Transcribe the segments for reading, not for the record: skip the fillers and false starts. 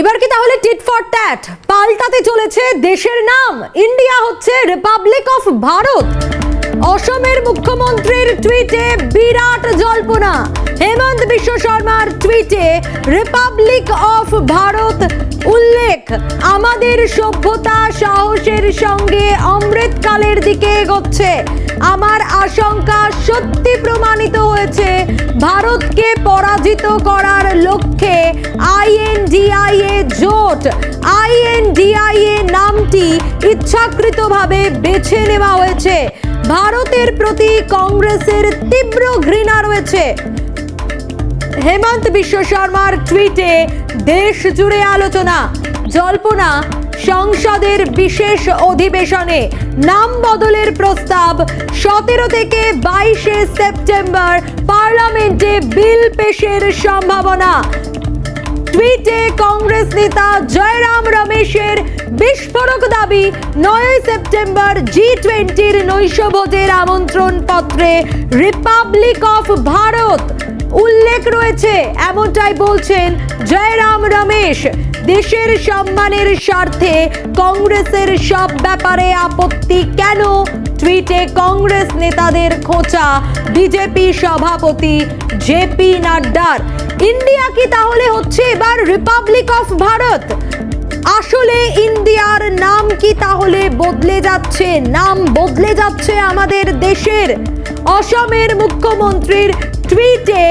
এবার কি তাহলে টিট ফর ট্যাট পাল্টাতে চলেছে দেশের নাম? ইন্ডিয়া হচ্ছে রিপাবলিক অফ ভারত। অসমের মুখ্যমন্ত্রীর টুইটে বিরাট জল্পনা। হেমন্ত বিশ্ব শর্মার টুইটে রিপাবলিক অফ ভারত উল্লেখ। আমাদের সভ্যতা সাহসের সঙ্গে অমৃতকালের দিকে এগোচ্ছে। আমার আশঙ্কা সত্যি প্রমাণিত হয়েছে। ভারতকে পরাজিত করার লক্ষ্যে আইএনডিআইএ জোট, আইএনডিআইএ নামটি ইচ্ছাকৃতভাবে বেছে নেওয়া হয়েছে। ভারতের প্রতি কংগ্রেসের তীব্র ঘৃণা রয়েছে। হেমন্ত বিশ্ব শর্মার টুইটে দেশ জুড়ে আলোচনা। জল্পনা, সংসদের বিশেষ অধিবেশনে নাম বদলের প্রস্তাব। 17 থেকে 22 সেপ্টেম্বর পার্লামেন্টে বিল পেশের সম্ভাবনা। টুইটে কংগ্রেস নেতা জয়রাম রমেশের বিস্ফোরক দাবি। 9 সেপ্টেম্বর G20 নৈশভোজের আমন্ত্রণ পত্রে রিপাবলিক অফ ভারত উল্লেখ রয়েছে, এমনটাই বলছেন জয়রাম রমেশ। দেশের সম্মানের স্বার্থে কংগ্রেসের সব ব্যাপারে আপত্তি কেন? টুইটে কংগ্রেস নেতাদের খোঁচা বিজেপি সভাপতি জেপি নাড্ডার। ইন্ডিয়া কি তাহলে হচ্ছে এবার রিপাবলিক অফ ভারত? আসলে ইন্ডিয়ার নাম কি তাহলে বদলে যাচ্ছে? নাম বদলে যাচ্ছে আমাদের দেশের। অসমের মুখ্যমন্ত্রীর টুইটে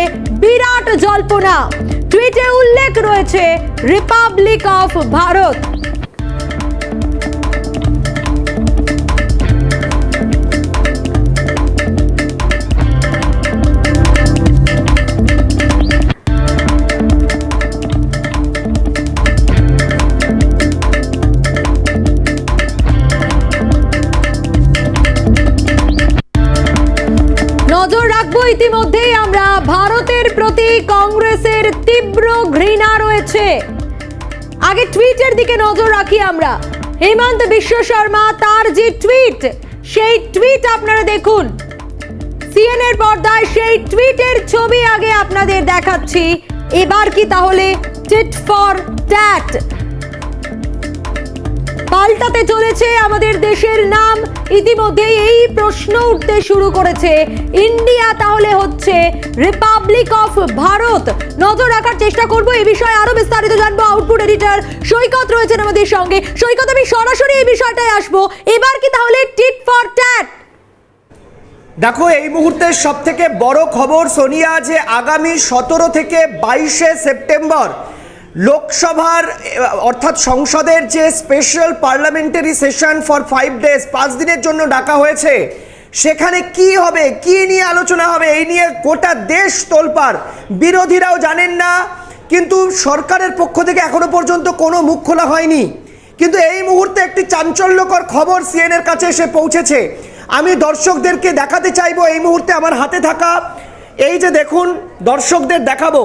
বিরাট জল্পনা। টুইটে উল্লেখ রয়েছে রিপাবলিক অফ ভারত। নজর রাখবো, ইতিমধ্যেই আমরা ভারতের প্রতি কংগ্রেসের তীব্র ঘৃণা রয়েছে। আগে টুইটের দিকে নজর রাখি আমরা। হেমন্ত বিশ্ব শর্মা তার যে টুইট, সেই টুইট আপনারা দেখুন। সিএনএর পর্দায় সেই টুইটের ছবি আগে আপনাদের দেখাচ্ছি। এবার কি তাহলে টিট ফর ট্যাট পাল্টাতে চলেছে আমাদের দেশের নাম? ইতিমধ্যেই এই প্রশ্ন উঠতে শুরু করেছে। ইন্ডিয়া তাহলে হচ্ছে রিপাবলিক অফ ভারত। নজর রাখার চেষ্টা করব, এই বিষয়ে আরো বিস্তারিত জানবো। আউটপুট এডিটর সৈকত রয়েছেন আমাদের সঙ্গে। সৈকত, আমি সরাসরি এই বিষয়টায় আসবো। এবার কি তাহলে টিট ফর ট্যাট? দেখো, এই মুহূর্তের সব থেকে বড় খবর সোনিয়া, যে আগামী 17 থেকে 22 সেপ্টেম্বর লোকসভার অর্থাৎ সংসদের যে special parliamentary session for 5 days, 5 দিনের জন্য ডাকা হয়েছে, সেখানে কি হবে, কি নিয়ে আলোচনা হবে, এই নিয়ে গোটা দেশ তোলপাড়। বিরোধীরাও জানেন না, কিন্তু সরকারের পক্ষ থেকে এখনো পর্যন্ত কোনো মুখ খোলা হয়নি। কিন্তু এই মুহূর্তে একটি চাঞ্চল্যকর খবর সিএনএর কাছে এসে পৌঁছেছে। আমি দর্শকদেরকে দেখাতে চাইবো এই মুহূর্তে আমার হাতে থাকা এই যে দেখুন, দর্শকদের দেখাবো,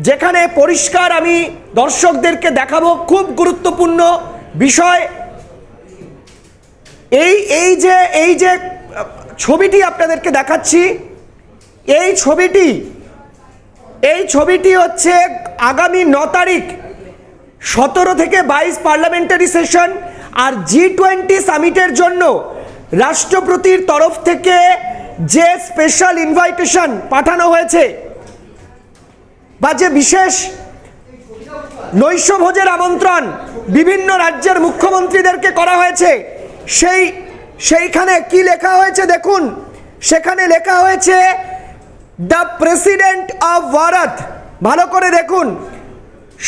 যেখানে পরিষ্কার আমি দর্শকদেরকে দেখাবো খুব গুরুত্বপূর্ণ বিষয়। এই যে ছবিটি আপনাদেরকে দেখাচ্ছি, এই ছবিটি হচ্ছে আগামী 9 তারিখ 17 থেকে 22 পার্লামেন্টারি সেশন আর G20 সামিটের জন্য রাষ্ট্রপতির তরফ থেকে যে স্পেশাল ইনভাইটেশন পাঠানো হয়েছে বা যে বিশেষ নৈশভোজের আমন্ত্রণ বিভিন্ন রাজ্যের মুখ্যমন্ত্রীদেরকে করা হয়েছে, সেইখানে কি লেখা হয়েছে দেখুন। সেখানে লেখা হয়েছে দ্য প্রেসিডেন্ট অফ ভারত। ভালো করে দেখুন,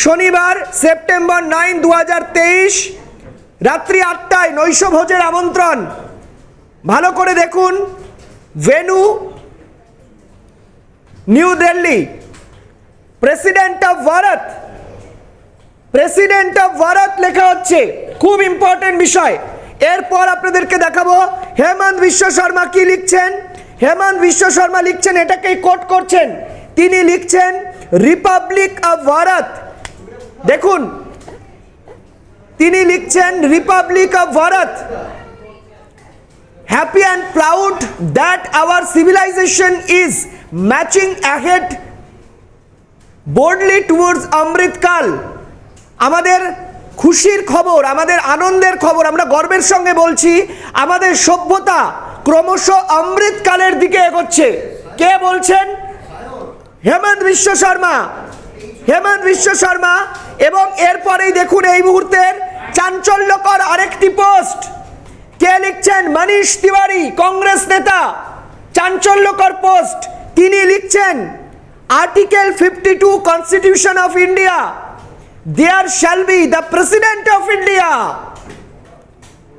শনিবার সেপ্টেম্বর 9, 2023 রাত্রি 8টায় নৈশভোজের আমন্ত্রণ। ভালো করে দেখুন, venue new Delhi. President of Bharat, president of Bharat লেখা হচ্ছে, খুব ইম্পর্টেন্ট বিষয়। এরপর আপনাদেরকে দেখাবো হেমন্ত বিশ্ব শর্মা কি লিখছেন। হেমন্ত বিশ্ব শর্মা লিখছেন, এটাকেই কোট করছেন, তিনি লিখছেন রিপাবলিক অফ ভারত। দেখুন, তিনি লিখছেন Republic of Bharat. Happy and proud that our civilisation is matching ahead boldly towards Amrit Kal আমাদের খুশির খবর, আমাদের আনন্দের খবর, আমরা গর্বের সঙ্গে বলছি আমাদের সভ্যতা ক্রমশ অমৃতকালের দিকে এগোচ্ছে। কে বলছেন? হেমন্ত বিশ্ব শর্মা। হেমন্ত বিশ্ব শর্মা। এবং এরপরেই দেখুন এই মুহূর্তের চাঞ্চল্যকর আরেকটি পোস্ট। কে লিখছেন? মনীষ তিওয়ারি, কংগ্রেস নেতা। চাঞ্চল্যকর পোস্ট। তিনি লিখছেন, article 52 constitution of India, there shall be the president of India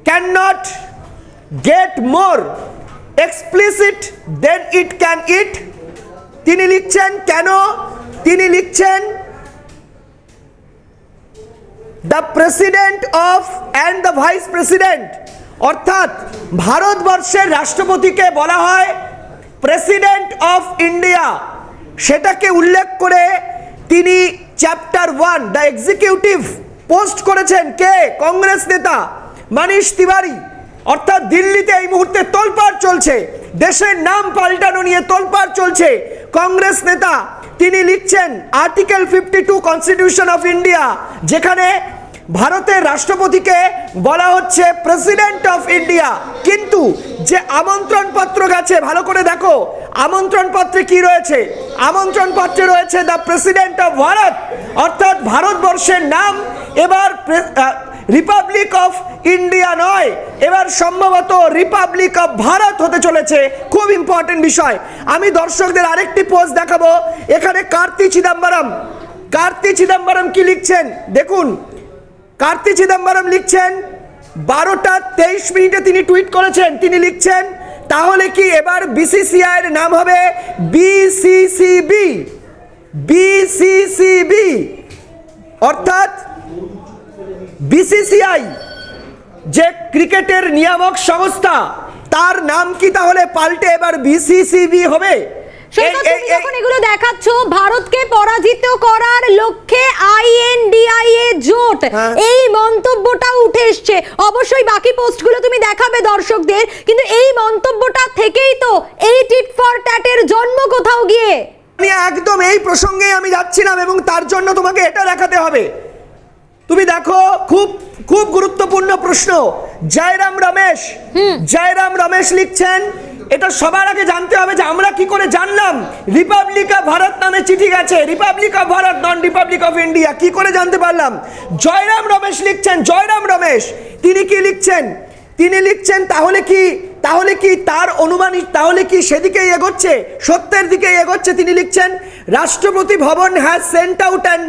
cannot get more explicit than it can eat. তিনি লিখছেন কেন? তিনি লিখছেন the president of and the vice president, অর্থাৎ ভারতবর্ষের রাষ্ট্রপতিকে বলা হয় প্রেসিডেন্ট অফ ইন্ডিয়া। সেটাকে উল্লেখ করে তিনি চ্যাপ্টার 1 দ্য এক্সিকিউটিভ পোস্ট করেছেন। কে? কংগ্রেস নেতা মনীষ তিওয়ারি। অর্থাৎ দিল্লিতে এই মুহূর্তে তোলপাড় চলছে, দেশের নাম পাল্টানো নিয়ে তোলপাড় চলছে। কংগ্রেস নেতা তিনি লিখছেন আর্টিকেল 52 কনস্টিটিউশন অফ ইন্ডিয়া, যেখানে ভারতের রাষ্ট্রপতিকে বলা হচ্ছে প্রেসিডেন্ট অফ ইন্ডিয়া। কিন্তু যে আমন্ত্রণ পত্র গেছে, ভালো করে দেখো আমন্ত্রণ পত্রে কি রয়েছে। আমন্ত্রণ পত্রে রয়েছে দ্য প্রেসিডেন্ট অফ ভারত, অর্থাৎ ভারতবর্ষের নাম এবার রিপাবলিক অফ ইন্ডিয়া নয়, এবার সম্ভবত রিপাবলিক অফ ভারত হতে চলেছে। খুব ইম্পর্টেন্ট বিষয়। আমি দর্শকদের আরেকটি পোস্ট দেখাবো। এখানে কার্তি চিদম্বরম। কার্তি চিদম্বরম কি লিখছেন দেখুন। কার্তি চিদম্বরম লিখছেন 12টা 23 মিনিটে তিনি টুইট করেছেন। তিনি লিখছেন, তাহলে কি এবার বিসিসিআই এর নাম হবে বিসিসিবি। বিসিসিবি অর্থাৎ বিসিসিআই যে ক্রিকেটের নিয়ামক সংস্থা, তার নাম কি তাহলে পাল্টে এবার বিসিসিবি হবে? যখন এগুলো দেখাচ্ছ, ভারতকে পরাজিত করার লক্ষ্যে আইএনডিআইএ জোট, এই মন্তব্যটা উঠে এসছে। অবশ্যই বাকি পোস্টগুলো তুমি দেখাবে দর্শকদের, কিন্তু এই মন্তব্যটা থেকেই তো এই টিট ফর ট্যাটের জন্ম কোথাও গিয়ে। আমি একদম এই প্রসঙ্গে আমি যাচ্ছিলাম এবং তার জন্য তোমাকে এটা দেখাতে হবে। তুমি দেখো, খুব খুব গুরুত্বপূর্ণ প্রশ্ন। জয়রাম রমেশ, জয়রাম রমেশ লিখছেন, এটা সবার আগে জানতে হবে যে আমরা কি করে জানলাম রিপাবলিক অফ ভারত নামে চিঠি গেছে, Republic of Bharat non Republic of India, কি করে জানতে পারলাম? জয়রাম রমেশ লিখছেন, জয়রাম রমেশ তিনি কি লিখছেন? তিনি লিখছেন তাহলে কি তার অনুমানিক, তাহলে কি সেদিকেই এগোচ্ছে, সত্যের দিকে এগোচ্ছে। তিনি লিখছেন, রাষ্ট্রপতি ভবন has sent out an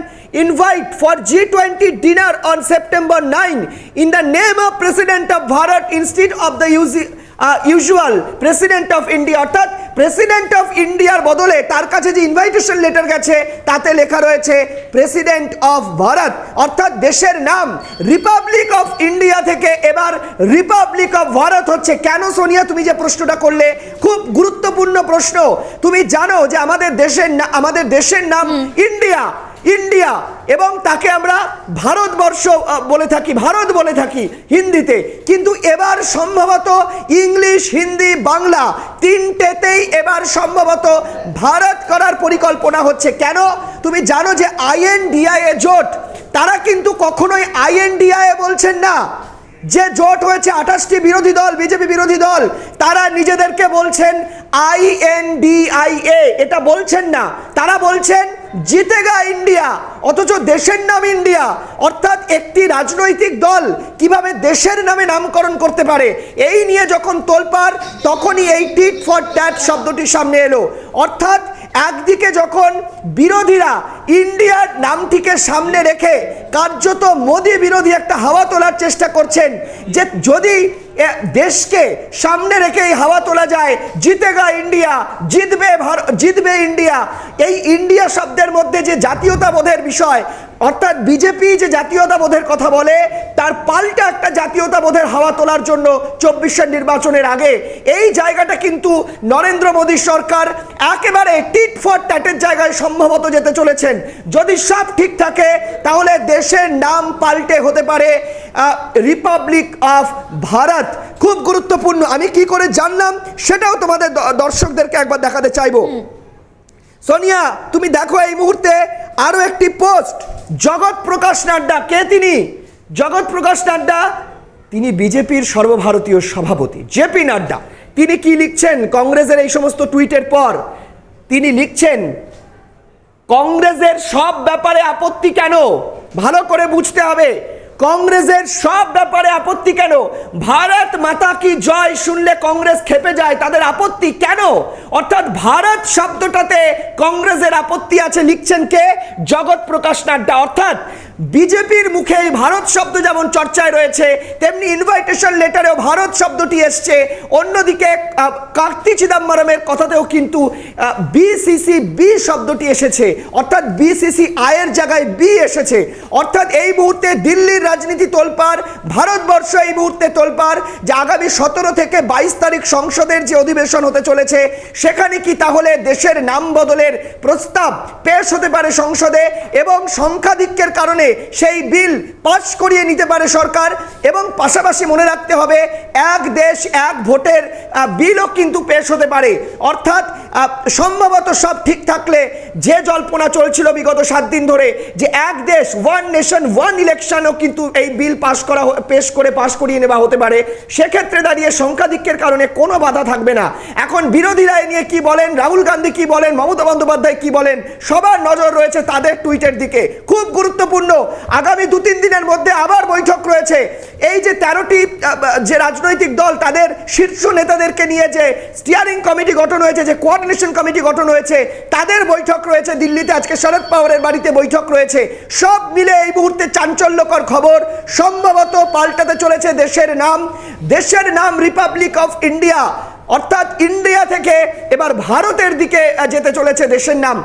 invite for G20 dinner on September 9 in the name of President of Bharat instead of the usual President of India, অর্থাৎ প্রেসিডেন্ট অফ ইন্ডিয়ার বদলে তার কাছে যে ইনভাইটেশন লেটার গেছে তাতে লেখা রয়েছে প্রেসিডেন্ট অফ ভারত, অর্থাৎ দেশের নাম রিপাবলিক অফ ইন্ডিয়া থেকে এবার রিপাবলিক অফ ভারত হচ্ছে। কেন সোনিয়া, তুমি যে প্রশ্নটা করলে খুব গুরুত্বপূর্ণ প্রশ্ন। তুমি জানো যে আমাদের দেশের নাম ইন্ডিয়া, ইন্ডিয়া, এবং তাকে আমরা ভারতবর্ষ বলে থাকি, ভারত বলে থাকি হিন্দিতে। কিন্তু এবার সম্ভবত ইংলিশ, হিন্দি, বাংলা তিনটেতেই এবার সম্ভবত ভারত করার পরিকল্পনা হচ্ছে। কেন? তুমি জানো যে আইএনডিআইএ জোট, তারা কিন্তু কখনোই আইএনডিআইএ বলছেন না। যে জোট হয়েছে 28টি বিরোধী দল, বিজেপি বিরোধী দল, তারা নিজেদেরকে বলছেন আইএনডিআইএ, এটা বলছেন না। তারা বলছেন জিতেগা ইন্ডিয়া, অথচ দেশের নাম ইন্ডিয়া। অর্থাৎ একটি রাজনৈতিক দল কিভাবে দেশের নামে নামকরণ করতে পারে, এই নিয়ে যখন তোলপাড়, তখনই এই টিট ফর ট্যাট শব্দটি সামনে এলো। অর্থাৎ একদিকে যখন বিরোধীরা ইন্ডিয়ার নামটিকে সামনে রেখে কার্যত মোদি বিরোধী একটা হাওয়া তোলার চেষ্টা করছেন, যে যদি দেশকে সামনে রেখে এই হাওয়া তোলা যায়, জিতেগা ইন্ডিয়া, জিতবে ইন্ডিয়া, এই ইন্ডিয়া শব্দের মধ্যে যে জাতীয়তাবোধের বিষয়, অর্থাৎ বিজেপি যে জাতীয়তাবোধের কথা বলে, তার পাল্টা একটা জাতীয়তাবোধের হাওয়া তোলার জন্য 24-এর নির্বাচনের আগে এই জায়গাটা কিন্তু নরেন্দ্র মোদী সরকার একেবারে টিট ফর ট্যাটের জায়গায় সম্ভবত যেতে চলেছেন। যদি সব ঠিক থাকে তাহলে দেশের নাম পাল্টে হতে পারে রিপাবলিক অফ ভারত। খুব গুরুত্বপূর্ণ। আমি কি করে জানলাম সেটাও তোমাদের দর্শকদেরকে একবার দেখাতে চাইবো। সোনিয়া, তুমি দেখো এই মুহূর্তে আরো একটি পোস্ট। জগৎ প্রকাশ নাড্ডা, কে তিনি? জগৎ প্রকাশ নাড্ডা তিনি বিজেপির সর্বভারতীয় সভাপতি জেপি নাড্ডা। তিনি কি লিখছেন কংগ্রেসের এই সমস্ত টুইটের পর? তিনি লিখছেন, কংগ্রেসের সব ব্যাপারে আপত্তি কেন? ভালো করে বুঝতে হবে, কংগ্রেসের সব ব্যাপারে আপত্তি কেন? ভারত মাতা কি জয় শুনলে কংগ্রেস খেপে যায়, তাদের আপত্তি কেন? অর্থাৎ ভারত শব্দটাতে কংগ্রেসের আপত্তি আছে, লিখছেন কে? জগৎ প্রকাশ নাড্ডা। অর্থাৎ বিজেপির মুখে এই ভারত শব্দ যেমন চর্চায় রয়েছে, তেমনি ইনভাইটেশন লেটারেও ভারত শব্দটি এসছে। অন্যদিকে কার্তি চিদম্বরমের কথাতেও কিন্তু বিসিসি বি শব্দটি এসেছে, অর্থাৎ বিসিসি আয়ের জায়গায় বি এসেছে। অর্থাৎ এই মুহূর্তে দিল্লির রাজনীতি তোলপাড়, ভারতবর্ষ এই মুহূর্তে তোলপাড় যে আগামী 17 থেকে 22 তারিখ সংসদের যে অধিবেশন হতে চলেছে, সেখানে কি তাহলে দেশের নাম বদলের প্রস্তাব পেশ হতে পারে সংসদে, এবং সংখ্যাধিক্যের কারণে সেই বিল পাস করিয়ে নিতে পারে সরকার। এবং পাশাপাশি মনে রাখতে হবে, এক দেশ এক ভোটের বিলও কিন্তু পেশ হতে পারে। অর্থাৎ সম্ভবত সব ঠিক থাকলে যে জল্পনা চলছিল বিগত 7 দিন ধরে যে এক দেশ ওয়ান নেশন ওয়ান ইলেকশনও কিন্তু এই বিল পেশ করে পাস করিয়ে নেওয়া হতে পারে, সেক্ষেত্রে দাঁড়িয়ে সংখ্যাধিক্যের কারণে কোনো বাধা থাকবে না। এখন বিরোধীরা এ নিয়ে কি বলেন, রাহুল গান্ধী কি বলেন, মমতা বন্দ্যোপাধ্যায় কি বলেন, সবার নজর রয়েছে তাদের টুইটের দিকে। খুব গুরুত্বপূর্ণ, আগামী 2-3 দিনের মধ্যে আবার বৈঠক রয়েছে। এই যে 13টি যে রাজনৈতিক দল, তাদের শীর্ষ নেতাদেরকে নিয়ে যে স্টিয়ারিং কমিটি গঠন হয়েছে, যে কোঅর্ডিনেশন কমিটি গঠন হয়েছে, তাদের বৈঠক রয়েছে দিল্লিতে। আজকে শরদ পাওয়ারের বাড়িতে বৈঠক রয়েছে। সব মিলে এই মুহূর্তে চাঞ্চল্যকর খবর, সম্ভবত পাল্টাতে চলেছে দেশের নাম। দেশের নাম রিপাবলিক অফ ইন্ডিয়া, অর্থাৎ ইন্ডিয়া থেকে এবার ভারতের দিকে যেতে চলেছে দেশের নাম।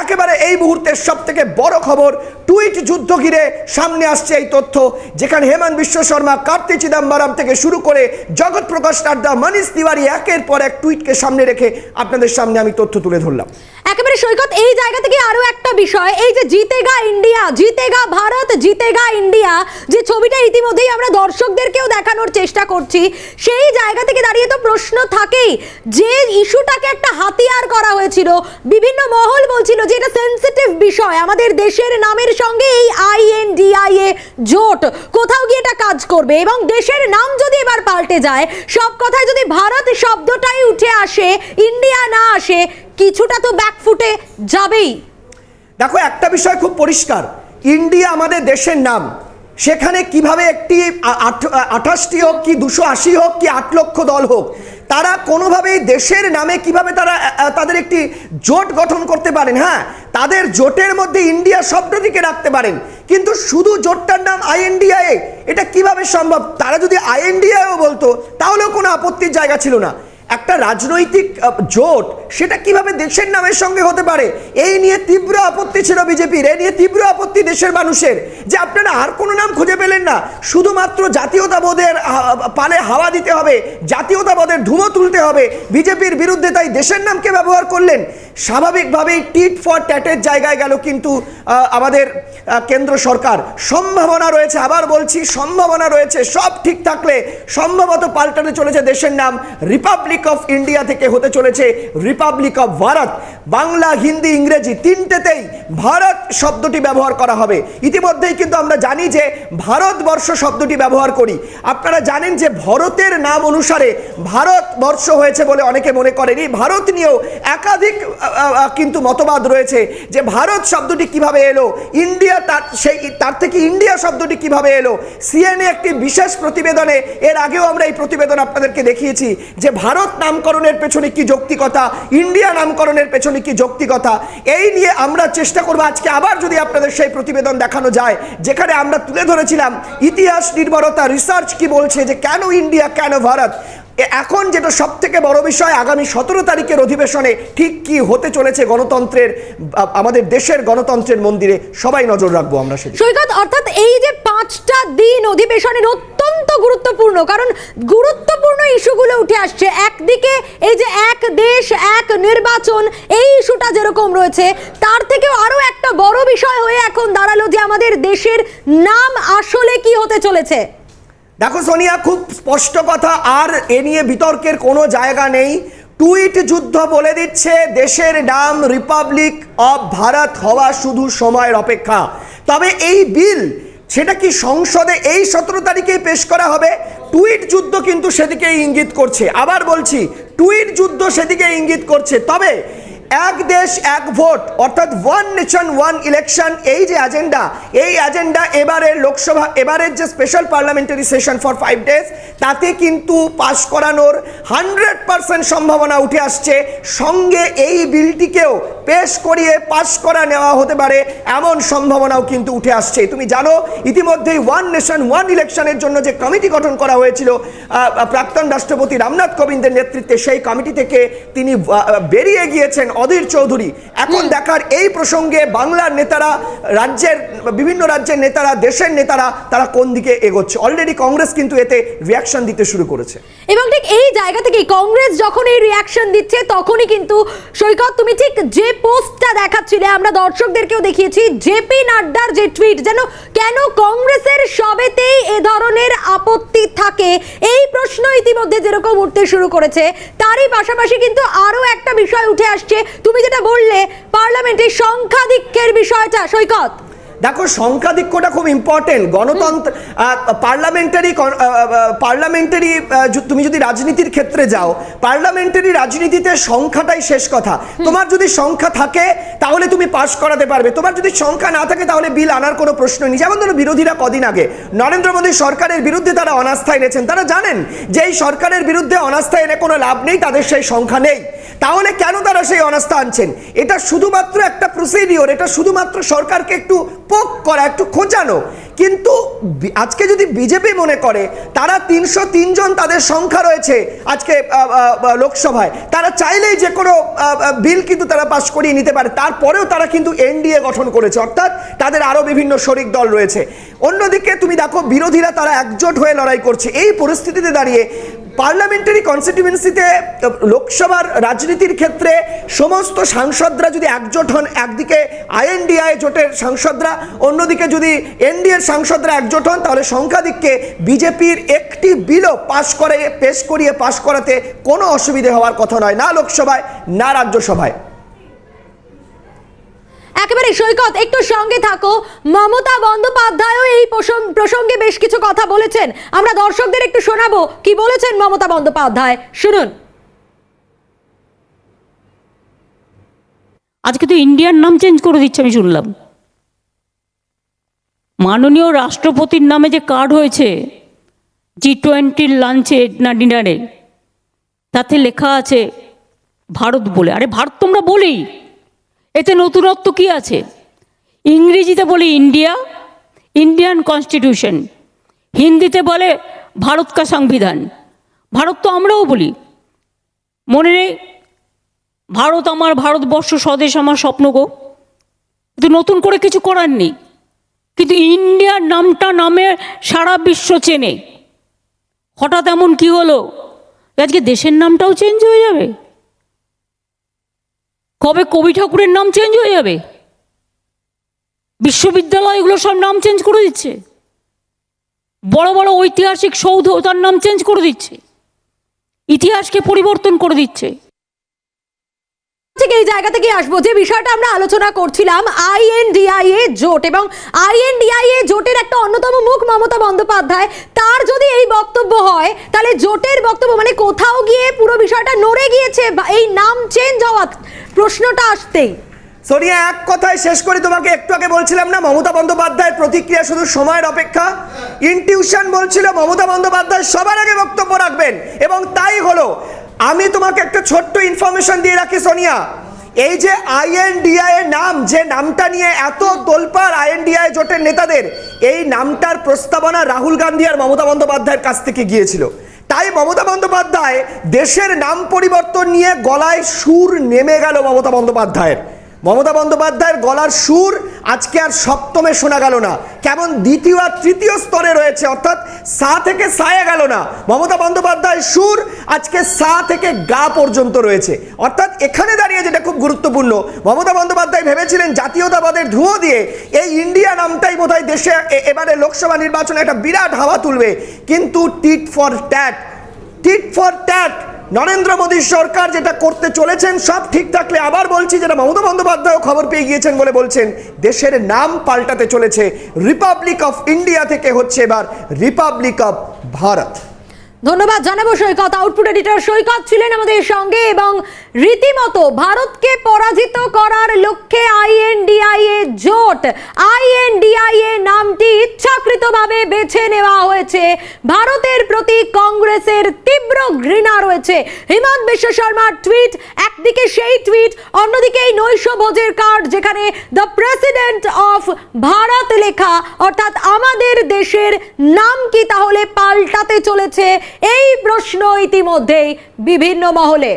একেবারে এই মুহূর্তের সব থেকে বড় খবর, টুইট যুদ্ধ ঘিরে সামনে আসছে এই তথ্য, যেখানে হেমন্ত বিশ্ব শর্মা, কার্তি চিদম্বরম থেকে শুরু করে জগৎ প্রকাশ নাড্ডা, মনীষ তিওয়ারি একের পর এক টুইটকে সামনে রেখে আপনাদের সামনে আমি তথ্য তুলে ধরলাম। একেবারে সৈকত, এই জায়গা থেকে আরো একটা বিষয়, এই যে জিতেগা ইন্ডিয়া, জিতেগা ভারত, জিতেগা ইন্ডিয়া, যে ছবিটা ইতিমধ্যেই আমরা দর্শকদেরকেও দেখানোর চেষ্টা করছি, সেই জায়গা থেকে দাঁড়িয়ে তো প্রশ্ন থাকেই যে ইস্যুটাকে একটা হাতিয়ার করা হয়েছিল। বিভিন্ন মহল বলছিল যে এটা সেনসিটিভ বিষয়, আমাদের দেশের নামের সঙ্গে এই INDIA জোট কোথাও গিয়ে এটা কাজ করবে, এবং দেশের নাম যদি এবার পাল্টে যায়, সব কথায় যদি ভারত শব্দটাই উঠে আসে, ইন্ডিয়া না আসে, কিছুটা তো ব্যাকফুটে যাবেই। দেখো, একটা বিষয় খুব পরিষ্কার, ইন্ডিয়া আমাদের দেশের নাম। সেখানে কিভাবে একটি 28টি হোক কি 280 হোক কি 8 লক্ষ দল হোক, তারা কোনোভাবেই দেশের নামে কিভাবে তাদের একটি জোট গঠন করতে পারেন। হ্যাঁ, তাদের জোটের মধ্যে ইন্ডিয়া শব্দটিকে রাখতে পারেন, কিন্তু শুধু জোটটার নাম INDIA, এটা কিভাবে সম্ভব? তারা যদি INDIAও বলতো তাহলেও কোনো আপত্তির জায়গা ছিল না। একটা রাজনৈতিক জোট সেটা কিভাবে দেশের নামের সঙ্গে হতে পারে, এই নিয়ে তীব্র আপত্তি ছিল বিজেপির, এই নিয়ে তীব্র আপত্তি দেশের মানুষের, যে আপনারা আর কোনো নাম খুঁজে পেলেন না, শুধুমাত্র জাতীয়তাবোধের পালে হাওয়া দিতে হবে, জাতীয়তাবোধের ধুমো তুলতে হবে বিজেপির বিরুদ্ধে, তাই দেশের নামকে ব্যবহার করলেন। স্বাভাবিকভাবেই টিট ফর ট্যাটের জায়গায় গেল কিন্তু আমাদের কেন্দ্র সরকার। সম্ভাবনা রয়েছে, আবার বলছি সম্ভাবনা রয়েছে, সব ঠিক থাকলে সম্ভবত পাল্টাতে চলেছে দেশের নাম, রিপাবলিক অফ ইন্ডিয়া থেকে হতে চলেছে রিপাবলিক অফ ভারত। বাংলা, হিন্দি, ইংরেজি তিনটেতেই ভারত শব্দটি ব্যবহার করা হবে। ইতিমধ্যেই কিন্তু আমরা জানি যে ভারতবর্ষ শব্দটি ব্যবহার করি। আপনারা জানেন যে ভরতের নাম অনুসারে ভারতবর্ষ হয়েছে বলে অনেকে মনে করেনি। ভারত নিয়েও একাধিক কিন্তু মতবাদ রয়েছে যে ভারত শব্দটি কিভাবে এলো, ইন্ডিয়া তার থেকে ইন্ডিয়া শব্দটি কিভাবে এলো। CNN একটি বিশেষ প্রতিবেদনে, এর আগেও আমরা এই প্রতিবেদন আপনাদেরকে দেখিয়েছি, যে ভারত নামকরণের পেছনে কি যৌক্তিকতা, ইন্ডিয়া নামকরণের পেছনে কি যৌক্তিকতা, এই নিয়ে আমরা চেষ্টা করব আজকে আবার যদি আপনাদের সেই প্রতিবেদন দেখানো যায়, যেখানে আমরা তুলে ধরেছিলাম ইতিহাস নির্ভরতা, রিসার্চ কি বলছে যে কেন ইন্ডিয়া, কেন ভারত। এখন যেটা সব থেকে বড় বিষয়, আগামী 17 তারিখের অধিবেশনে ঠিক কি হতে চলেছে গণতন্ত্রের, আমাদের দেশের গণতন্ত্রের মন্দিরে সবাই নজর রাখবো আমরা সেদিন। সৈকত, অর্থাৎ এই যে 5টা দিন অধিবেশনের অত্যন্ত গুরুত্বপূর্ণ, কারণ গুরুত্বপূর্ণ ইস্যুগুলো উঠে আসছে। একদিকে এই যে এক দেশ এক নির্বাচন, এই ইস্যুটা যেরকম রয়েছে, তার থেকেও আরো একটা বড় বিষয় হয়ে এখন দাঁড়ালো যে আমাদের দেশের নাম আসলে কি হতে চলেছে। দেখো সোনিয়া, খুব স্পষ্ট কথা, আর এ নিয়ে বিতর্কের কোনো জায়গা নেই। টুইট যুদ্ধ বলে দিচ্ছে দেশের নাম রিপাবলিক অফ ভারত হওয়া শুধু সময়ের অপেক্ষা। তবে এই বিল সেটা কি সংসদে এই 17 তারিখেই পেশ করা হবে? টুইট যুদ্ধ কিন্তু সেদিকে ইঙ্গিত করছে। আবার বলছি, টুইট যুদ্ধ সেদিকে ইঙ্গিত করছে। তবে এক দেশ এক ভোট অর্থাৎ ওয়ান নেশন ওয়ান ইলেকশন, এই যে এজেন্ডা, এই এজেন্ডা এবারের লোকসভা, এবারের যে special parliamentary session for 5 days, তাতে কিন্তু পাশ করানোর 100% সম্ভাবনা উঠে আসছে। সঙ্গে এই বিলটিকেও পেশ করিয়ে পাশ করা নেওয়া হতে পারে এমন সম্ভাবনাও কিন্তু উঠে আসছে। তুমি জানো ইতিমধ্যেই ওয়ান নেশন ওয়ান ইলেকশনের জন্য যে কমিটি গঠন করা হয়েছিল প্রাক্তন রাষ্ট্রপতি রামনাথ কোবিন্দের নেতৃত্বে, সেই কমিটি থেকে তিনি বেরিয়ে গিয়েছেন অধীর চৌধুরী। এখন দেখার এই প্রসঙ্গে বাংলার নেতারা, রাজ্যের বিভিন্ন রাজ্যের নেতারা, দেশের নেতারা, তারা কোন দিকে এগোচ্ছে। অলরেডি কংগ্রেস কিন্তু এতে রিয়াকশন দিতে শুরু করেছে। এবং ঠিক এই জায়গা থেকে কংগ্রেস যখন এই রিয়াকশন দিচ্ছে, তখনই কিন্তু সৈকত, তুমি ঠিক যে পোস্টটা দেখাচ্ছিলে, আমরা দর্শকদেরকেও দেখিয়েছি, জেপি নাড্ডার যে টুইট, যেন কেন কংগ্রেসের সবেতেই এ ধরনের আপত্তি থাকে, এই প্রশ্ন ইতিমধ্যে যেরকম উঠতে শুরু করেছে, তারই পাশাপাশি কিন্তু আরো একটা বিষয় উঠে আসছে। তুমি যেটা বললে পার্লামেন্টের সংখ্যাধিক্যের বিষয়টা, সৈকত, দেখো সংখ্যাধিক্যটা খুব ইম্পর্টেন্ট। গণতন্ত্র, পার্লামেন্টারি তুমি যদি রাজনীতির ক্ষেত্রে যাও, পার্লামেন্টারি রাজনীতিতে সংখ্যাটাই শেষ কথা। তোমার যদি সংখ্যা থাকে তাহলে তুমি পাশ করাতে পারবে, তোমার যদি সংখ্যা না থাকে তাহলে বিল আনার কোনো প্রশ্ন নেই। যেমন ধরো বিরোধীরা কদিন আগে নরেন্দ্র মোদী সরকারের বিরুদ্ধে তারা অনাস্থা এনেছেন। তারা জানেন যে এই সরকারের বিরুদ্ধে অনাস্থা এনে কোনো লাভ নেই, তাদের সেই সংখ্যা নেই। তাহলে কেন তারা সেই অনাস্থা আনছেন? এটা শুধুমাত্র একটা প্রসিডিওর, এটা শুধুমাত্র সরকারকে একটু পোক করা, একটু খোঁচানো। কিন্তু আজকে যদি বিজেপি মনে করে তারা 303 জন তাদের সংখ্যা রয়েছে আজকে লোকসভায়, তারা চাইলেই যে কোনো বিল কিন্তু তারা পাস করিয়ে নিতে পারে। তারপরেও তারা কিন্তু এনডিএ গঠন করেছে, অর্থাৎ তাদের আরো বিভিন্ন শরিক দল রয়েছে। অন্যদিকে তুমি দেখো বিরোধীরা তারা একজোট হয়ে লড়াই করছে। এই পরিস্থিতিতে দাঁড়িয়ে পার্লামেন্টারি কনস্টিটিউয়েন্সিতে লোকসভার রাজনীতির ক্ষেত্রে সমস্ত সাংসদরা যদি একজোট হন, একদিকে আইএনডিআই জোটের সাংসদরা, অন্যদিকে যদি এনডিএর সাংসদরা একজোট হন, তাহলে সংখ্যাধিক্যে বিজেপির একটি বিলও পেশ করিয়ে পাশ করাতে কোনো অসুবিধে হওয়ার কথা নয়, না লোকসভায় না রাজ্যসভায়। একেবারে সৈকত, একটু সঙ্গে থাকো। মমতা বন্দ্যোপাধ্যায়ও এই প্রসঙ্গে বেশ কিছু কথা বলেছেন, আমরা দর্শকদের একটু শোনাবো কি বলেছেন মমতা বন্দ্যোপাধ্যায়, শুনুন। আজকে তো ইন্ডিয়ার নাম চেঞ্জ করে দিচ্ছে, আমি শুনলাম। মাননীয় রাষ্ট্রপতির নামে যে কার্ড হয়েছে G20 লাঞ্চে না ডিনারে, তাতে লেখা আছে ভারত বলে। আরে ভারত তোমরা বলি, এতে নতুনত্ব কি আছে? ইংরেজিতে বলি ইন্ডিয়া, ইন্ডিয়ান কনস্টিটিউশন, হিন্দিতে বলে ভারত কা সংবিধান। ভারত তো আমরাও বলি, মনে নেই? ভারত আমার, ভারতবর্ষ স্বদেশ আমার, স্বপ্ন গো। কিন্তু নতুন করে কিছু করার নেই। কিন্তু ইন্ডিয়ার নামে সারা বিশ্ব চেনে। হঠাৎ এমন কি হলো আজকে দেশের নামটাও চেঞ্জ হয়ে যাবে? কবে কবি ঠাকুরের নাম চেঞ্জ হয়ে যাবে? বিশ্ববিদ্যালয় এগুলো সব নাম চেঞ্জ করে দিচ্ছে। বড় বড় ঐতিহাসিক সৌধ তার নাম চেঞ্জ করে দিচ্ছে, ইতিহাসকে পরিবর্তন করে দিচ্ছে। ঠিক এই জায়গা থেকে আসবো, যে বিষয়টা আমরা আলোচনা করছিলাম, আইএনডিআইএ জোট, এবং আইএনডিআইএ জোটের একটা অন্যতম মুখ মমতা বন্দ্যোপাধ্যায়। তার যদি এই বক্তব্য হয়, তাহলে জোটের বক্তব্য মানে কোথাও গিয়ে পুরো বিষয়টা নড়ে গিয়েছে, এই নাম চেঞ্জ হওয়া প্রশ্নটা আসতেই। সোনিয়া, এক কথায় শেষ করে তোমাকে একটু আগে বলছিলাম না, মমতা বন্দ্যোপাধ্যায়ের প্রতিক্রিয়া শুধু সময়ের অপেক্ষা। ইনটিউশন বলছিল মমতা বন্দ্যোপাধ্যায় সবার আগে বক্তব্য রাখবেন, এবং তাই হলো। আমি তোমাকে একটা ছোট্ট ইনফরমেশন দিয়ে রাখি সোনিয়া, এই যে আইএনডিআই এর নাম, যে নামটা নিয়ে এত তোলপাড় আইএনডিআই জোটের নেতাদের, এই নামটার প্রস্তাবনা রাহুল গান্ধী আর মমতা বন্দ্যোপাধ্যায়ের কাছ থেকে গিয়েছিল। তাই মমতা বন্দ্যোপাধ্যায় দেশের নাম পরিবর্তন নিয়ে গলায় সুর নেমে গেল মমতা বন্দ্যোপাধ্যায়ের। মমতা বন্দ্যোপাধ্যায়ের গলার সুর আজকে আর সপ্তমে শোনা গেল না, কেমন দ্বিতীয় আর তৃতীয় স্তরে রয়েছে, অর্থাৎ সা থেকে সায়ে গেল না। মমতা বন্দ্যোপাধ্যায়ের সুর আজকে সা থেকে গা পর্যন্ত রয়েছে। অর্থাৎ এখানে দাঁড়িয়ে যেটা খুব গুরুত্বপূর্ণ, মমতা বন্দ্যোপাধ্যায় ভেবেছিলেন জাতীয়তাবাদের ধুঁয়ো দিয়ে এই ইন্ডিয়া নামটাই বোধহয় দেশে এবারে লোকসভা নির্বাচনে একটা বিরাট হাওয়া তুলবে। কিন্তু টিট ফর ট্যাট নরেন্দ্র মোদীর সরকার যেটা করতে চলেছেন সব ঠিক থাকলে আবার বলছি, যেটা মমতা বন্দ্যোপাধ্যায় খবর পেয়ে গিয়েছেন বলে বলছেন, দেশের নাম পাল্টাতে চলেছে। রিপাবলিক অফ ইন্ডিয়া থেকে হচ্ছে এবার রিপাবলিক অফ ভারত। ধন্যবাদ জানাবো সৈকত। আউটপুট এডিটর সৈকত ছিলেন আমাদের সঙ্গে এবং রীতিমতো ভারতকে পরাজিত করার লক্ষ্যে আইএনডিআইএ জোট, আইএনডিআইএ নামটি ইচ্ছাকৃতভাবে বেছে নেওয়া হয়েছে। ভারতের প্রতি কংগ্রেসের তীব্র ঘৃণা রয়েছে। হিমন্ত বিশ্ব শর্মার টুইট, একদিকে সেই টুইট, অন্যদিকে এই নৈশ ভোজের কার্ড যেখানে দ্য প্রেসিডেন্ট অফ ভারত লেখা, অর্থাৎ আমাদের দেশের নাম কি তাহলে পাল্টাতে চলেছে? এই প্রশ্ন ইতিমধ্যেই বিভিন্ন মহলে।